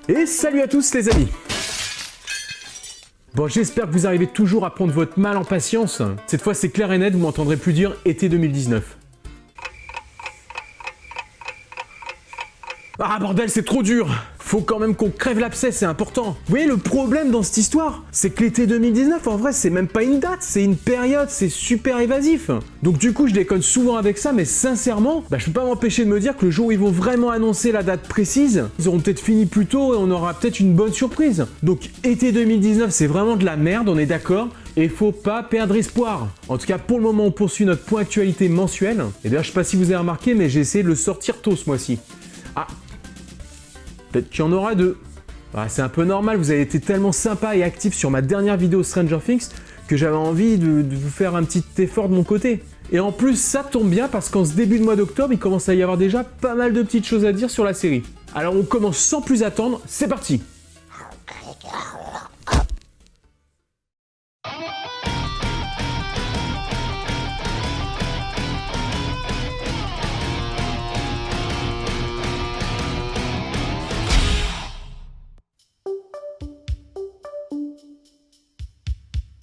Et salut à tous les amis. Bon, j'espère que vous arrivez toujours à prendre votre mal en patience. Cette fois c'est clair et net, vous m'entendrez plus dire été 2019. Ah bordel, c'est trop dur. Faut quand même qu'on crève l'abcès, c'est important. Vous voyez, le problème dans cette histoire, c'est que l'été 2019, en vrai, c'est même pas une date, c'est une période, c'est super évasif. Donc du coup, je déconne souvent avec ça, mais sincèrement, je peux pas m'empêcher de me dire que le jour où ils vont vraiment annoncer la date précise, ils auront peut-être fini plus tôt et on aura peut-être une bonne surprise. Donc été 2019, c'est vraiment de la merde, on est d'accord. Et faut pas perdre espoir. En tout cas, pour le moment, on poursuit notre point actualité mensuel. Et d'ailleurs, je sais pas si vous avez remarqué, mais j'ai essayé de le sortir tôt ce mois-ci. Ah, peut-être qu'il y en aura deux. C'est un peu normal, vous avez été tellement sympa et actif sur ma dernière vidéo Stranger Things que j'avais envie de vous faire un petit effort de mon côté. Et en plus, ça tombe bien parce qu'en ce début de mois d'octobre, il commence à y avoir déjà pas mal de petites choses à dire sur la série. Alors on commence sans plus attendre, c'est parti!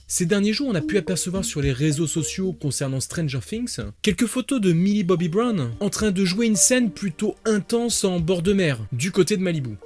Ces derniers jours, on a pu apercevoir sur les réseaux sociaux concernant Stranger Things quelques photos de Millie Bobby Brown en train de jouer une scène plutôt intense en bord de mer, du côté de Malibu.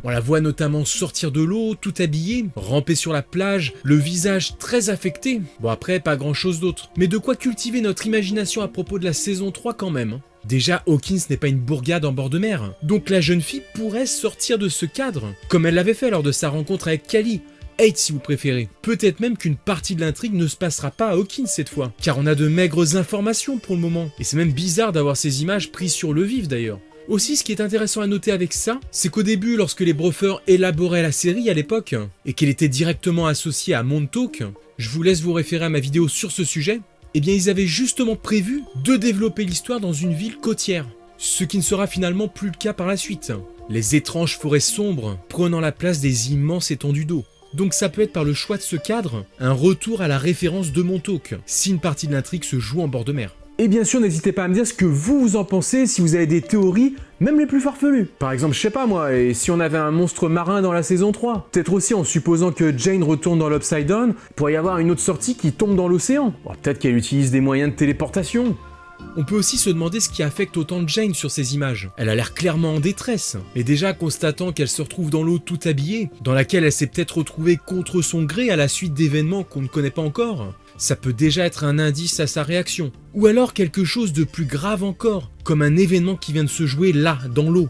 On la voit notamment sortir de l'eau, tout habillée, ramper sur la plage, le visage très affecté. Bon après, pas grand chose d'autre. Mais de quoi cultiver notre imagination à propos de la saison 3 quand même. Déjà, Hawkins n'est pas une bourgade en bord de mer, donc la jeune fille pourrait sortir de ce cadre, comme elle l'avait fait lors de sa rencontre avec Callie. Hate si vous préférez. Peut-être même qu'une partie de l'intrigue ne se passera pas à Hawkins cette fois, car on a de maigres informations pour le moment, et c'est même bizarre d'avoir ces images prises sur le vif d'ailleurs. Aussi, ce qui est intéressant à noter avec ça, c'est qu'au début, lorsque les Brothers élaboraient la série à l'époque, et qu'elle était directement associée à Montauk, je vous laisse vous référer à ma vidéo sur ce sujet, eh bien ils avaient justement prévu de développer l'histoire dans une ville côtière, ce qui ne sera finalement plus le cas par la suite. Les étranges forêts sombres prenant la place des immenses étendues d'eau. Donc ça peut être par le choix de ce cadre, un retour à la référence de Montauk, si une partie de l'intrigue se joue en bord de mer. Et bien sûr, n'hésitez pas à me dire ce que vous en pensez, si vous avez des théories, même les plus farfelues. Par exemple, je sais pas moi, et si on avait un monstre marin dans la saison 3? Peut-être aussi en supposant que Jane retourne dans l'Upside Down, pour y avoir une autre sortie qui tombe dans l'océan. Peut-être qu'elle utilise des moyens de téléportation. On peut aussi se demander ce qui affecte autant Jane sur ces images. Elle a l'air clairement en détresse. Et déjà, constatant qu'elle se retrouve dans l'eau toute habillée, dans laquelle elle s'est peut-être retrouvée contre son gré à la suite d'événements qu'on ne connaît pas encore, ça peut déjà être un indice à sa réaction. Ou alors quelque chose de plus grave encore, comme un événement qui vient de se jouer là, dans l'eau.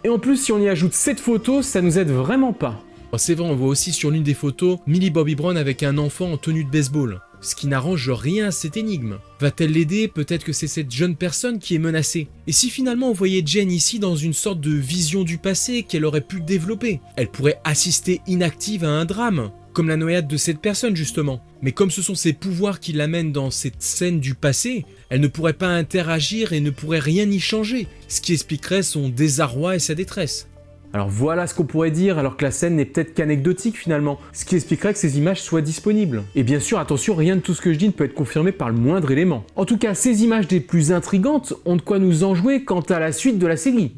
Et en plus, si on y ajoute cette photo, ça nous aide vraiment pas. C'est vrai, on voit aussi sur l'une des photos Millie Bobby Brown avec un enfant en tenue de baseball. Ce qui n'arrange rien à cette énigme. Va-t-elle l'aider? Peut-être que c'est cette jeune personne qui est menacée. Et si finalement on voyait Jane ici dans une sorte de vision du passé qu'elle aurait pu développer? Elle pourrait assister inactive à un drame, comme la noyade de cette personne justement. Mais comme ce sont ses pouvoirs qui l'amènent dans cette scène du passé, elle ne pourrait pas interagir et ne pourrait rien y changer, ce qui expliquerait son désarroi et sa détresse. Alors voilà ce qu'on pourrait dire, alors que la scène n'est peut-être qu'anecdotique finalement, ce qui expliquerait que ces images soient disponibles. Et bien sûr, attention, rien de tout ce que je dis ne peut être confirmé par le moindre élément. En tout cas, ces images des plus intrigantes ont de quoi nous enjouer quant à la suite de la série.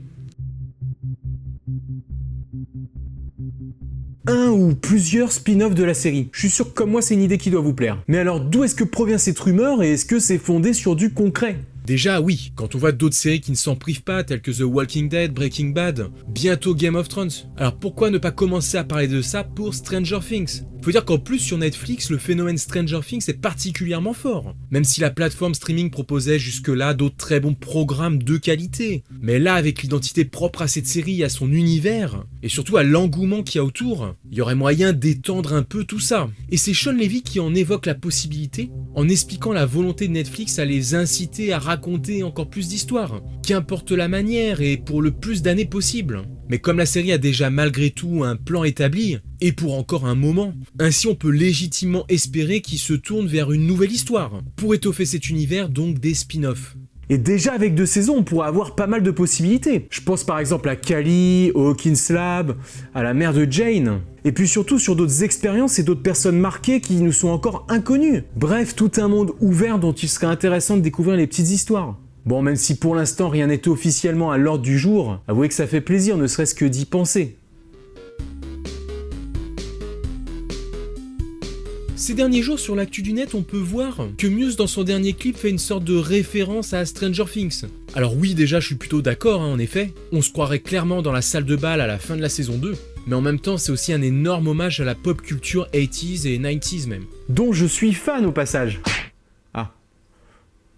Un ou plusieurs spin-offs de la série. Je suis sûr que comme moi, c'est une idée qui doit vous plaire. Mais alors, d'où est-ce que provient cette rumeur et est-ce que c'est fondé sur du concret ? Déjà oui, quand on voit d'autres séries qui ne s'en privent pas, telles que The Walking Dead, Breaking Bad, bientôt Game of Thrones. Alors pourquoi ne pas commencer à parler de ça pour Stranger Things? Faut dire qu'en plus sur Netflix, le phénomène Stranger Things est particulièrement fort. Même si la plateforme streaming proposait jusque-là d'autres très bons programmes de qualité. Mais là, avec l'identité propre à cette série, à son univers, et surtout à l'engouement qu'il y a autour, il y aurait moyen d'étendre un peu tout ça. Et c'est Shawn Levy qui en évoque la possibilité, en expliquant la volonté de Netflix à les inciter à raconter encore plus d'histoires, qu'importe la manière et pour le plus d'années possible. Mais comme la série a déjà malgré tout un plan établi, et pour encore un moment, ainsi on peut légitimement espérer qu'il se tourne vers une nouvelle histoire, pour étoffer cet univers, donc des spin-offs. Et déjà avec 2 saisons, on pourrait avoir pas mal de possibilités. Je pense par exemple à Callie, au Hawkins Lab, à la mère de Jane. Et puis surtout sur d'autres expériences et d'autres personnes marquées qui nous sont encore inconnues. Bref, tout un monde ouvert dont il serait intéressant de découvrir les petites histoires. Bon, même si pour l'instant rien n'était officiellement à l'ordre du jour, avouez que ça fait plaisir ne serait-ce que d'y penser. Ces derniers jours sur l'actu du net, on peut voir que Muse dans son dernier clip fait une sorte de référence à Stranger Things. Alors oui, déjà je suis plutôt d'accord, en effet, on se croirait clairement dans la salle de bal à la fin de la saison 2, mais en même temps c'est aussi un énorme hommage à la pop culture 80s et 90s même. Dont je suis fan au passage.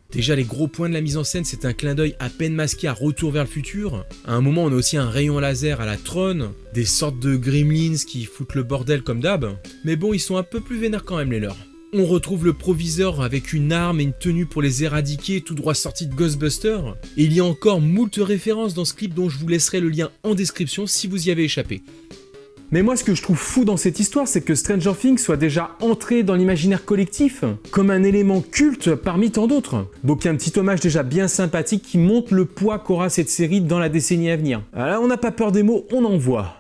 Déjà les gros points de la mise en scène, c'est un clin d'œil à peine masqué à Retour vers le futur. À un moment on a aussi un rayon laser à la Tron, des sortes de gremlins qui foutent le bordel comme d'hab, mais bon ils sont un peu plus vénères quand même les leurs. On retrouve le proviseur avec une arme et une tenue pour les éradiquer tout droit sorti de Ghostbusters, et il y a encore moult références dans ce clip dont je vous laisserai le lien en description si vous y avez échappé. Mais moi, ce que je trouve fou dans cette histoire, c'est que Stranger Things soit déjà entré dans l'imaginaire collectif comme un élément culte parmi tant d'autres. Donc il y a un petit hommage déjà bien sympathique qui montre le poids qu'aura cette série dans la décennie à venir. Alors on n'a pas peur des mots, on en voit.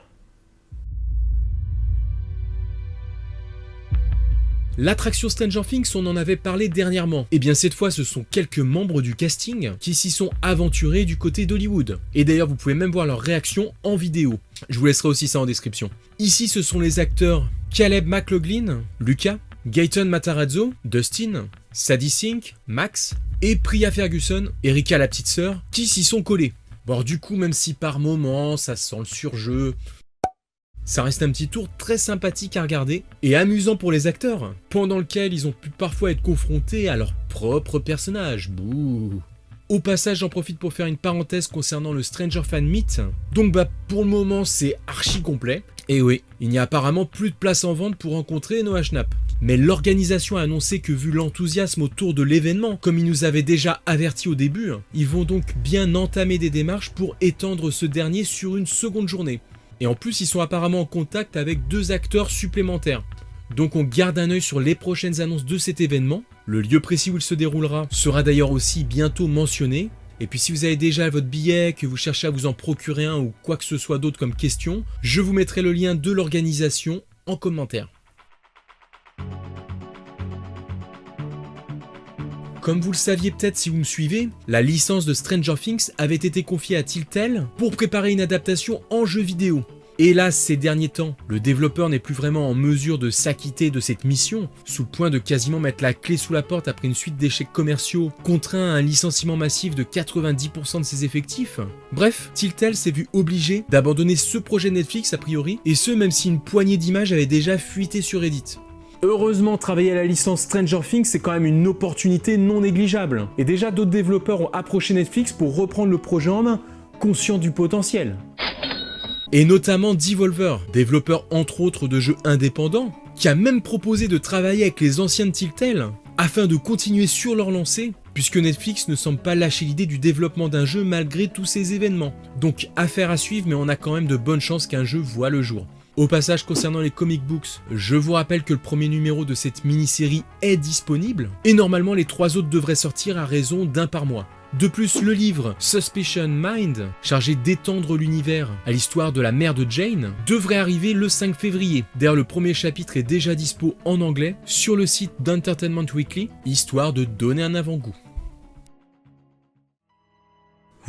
L'attraction Stranger Things, on en avait parlé dernièrement. Et bien cette fois, ce sont quelques membres du casting qui s'y sont aventurés du côté d'Hollywood. Et d'ailleurs, vous pouvez même voir leur réaction en vidéo. Je vous laisserai aussi ça en description. Ici, ce sont les acteurs Caleb McLaughlin, Lucas, Gaëtan Matarazzo, Dustin, Sadie Sink, Max, et Priya Ferguson, Erika la petite sœur, qui s'y sont collés. Bon, alors, du coup, même si par moments, ça sent le surjeu, ça reste un petit tour très sympathique à regarder et amusant pour les acteurs, pendant lequel ils ont pu parfois être confrontés à leur propre personnage. Bouh. Au passage, j'en profite pour faire une parenthèse concernant le Stranger Fan Meet. Donc pour le moment, c'est archi complet. Et oui, il n'y a apparemment plus de place en vente pour rencontrer Noah Schnapp. Mais l'organisation a annoncé que vu l'enthousiasme autour de l'événement, comme ils nous avaient déjà averti au début, ils vont donc bien entamer des démarches pour étendre ce dernier sur une seconde journée. Et en plus, ils sont apparemment en contact avec 2 acteurs supplémentaires. Donc on garde un œil sur les prochaines annonces de cet événement. Le lieu précis où il se déroulera sera d'ailleurs aussi bientôt mentionné. Et puis si vous avez déjà votre billet, que vous cherchez à vous en procurer un ou quoi que ce soit d'autre comme question, je vous mettrai le lien de l'organisation en commentaire. Comme vous le saviez peut-être si vous me suivez, la licence de Stranger Things avait été confiée à Telltale pour préparer une adaptation en jeu vidéo. Hélas, ces derniers temps, le développeur n'est plus vraiment en mesure de s'acquitter de cette mission, sous le point de quasiment mettre la clé sous la porte après une suite d'échecs commerciaux, contraint à un licenciement massif de 90% de ses effectifs. Bref, Telltale s'est vu obligé d'abandonner ce projet Netflix a priori, et ce même si une poignée d'images avait déjà fuité sur Reddit. Heureusement, travailler à la licence Stranger Things, c'est quand même une opportunité non négligeable. Et déjà, d'autres développeurs ont approché Netflix pour reprendre le projet en main, conscients du potentiel. Et notamment Devolver, développeur entre autres de jeux indépendants, qui a même proposé de travailler avec les anciens de Telltale, afin de continuer sur leur lancée, puisque Netflix ne semble pas lâcher l'idée du développement d'un jeu malgré tous ces événements. Donc affaire à suivre, mais on a quand même de bonnes chances qu'un jeu voit le jour. Au passage, concernant les comic books, je vous rappelle que le premier numéro de cette mini-série est disponible, et normalement les 3 autres devraient sortir à raison d'1 par mois. De plus, le livre Suspicion Mind, chargé d'étendre l'univers à l'histoire de la mère de Jane, devrait arriver le 5 février. D'ailleurs, le premier chapitre est déjà dispo en anglais sur le site d'Entertainment Weekly, histoire de donner un avant-goût.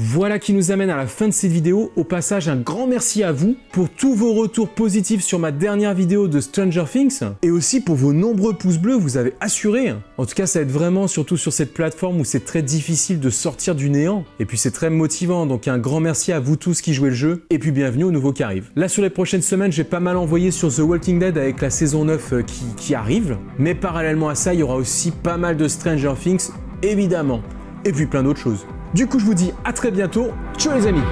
Voilà qui nous amène à la fin de cette vidéo. Au passage, un grand merci à vous pour tous vos retours positifs sur ma dernière vidéo de Stranger Things et aussi pour vos nombreux pouces bleus, vous avez assuré. En tout cas, ça aide vraiment, surtout sur cette plateforme où c'est très difficile de sortir du néant. Et puis c'est très motivant, donc un grand merci à vous tous qui jouez le jeu et puis bienvenue aux nouveaux qui arrivent. Là, sur les prochaines semaines, j'ai pas mal envoyé sur The Walking Dead avec la saison 9 qui arrive. Mais parallèlement à ça, il y aura aussi pas mal de Stranger Things, évidemment. Et puis plein d'autres choses. Du coup, je vous dis à très bientôt. Ciao les amis!